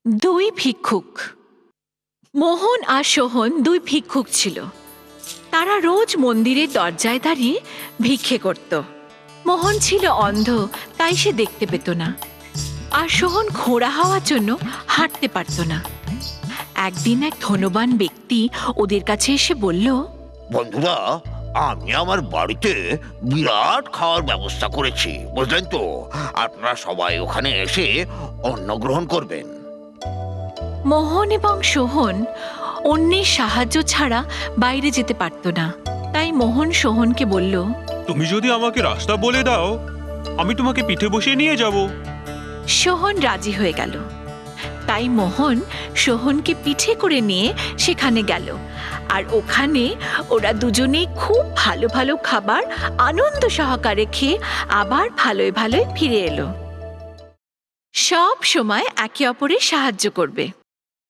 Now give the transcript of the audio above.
দুই ভিক্ষুক। মোহন আর সোহন দুই ভিক্ষুক ছিল। তারা রোজ মন্দিরের দরজায় দাঁড়িয়ে ভিক্ষে করত। মোহন ছিল অন্ধ, তাই সে দেখতে পেত না, আর সোহন খোঁড়া হওয়ার জন্য হাঁটতে পারত না। একদিন এক ধনবান ব্যক্তি ওদের কাছে এসে বলল, বন্ধুরা, আমি আমার বাড়িতে বিরাট খাওয়ার ব্যবস্থা করেছি, বুঝলেন তো? আপনারা সবাই ওখানে এসে অন্ন গ্রহণ করবেন। মোহন এবং সোহন অন্যের সাহায্য ছাড়া বাইরে যেতে পারত না। তাই মোহন সোহনকে বলল, তুমি যদি আমাকে রাস্তা বলে দাও, আমি তোমাকে পিঠে বসিয়ে নিয়ে যাব। সোহন রাজি হয়ে গেল। তাই মোহন সোহনকে পিঠে করে নিয়ে সেখানে গেল, আর ওখানে ওরা দুজনেই খুব ভালো ভালো খাবার আনন্দ সহকারে খেয়ে আবার ভালোই ভালোই ফিরে এলো। সব সময় একে অপরের সাহায্য করবে।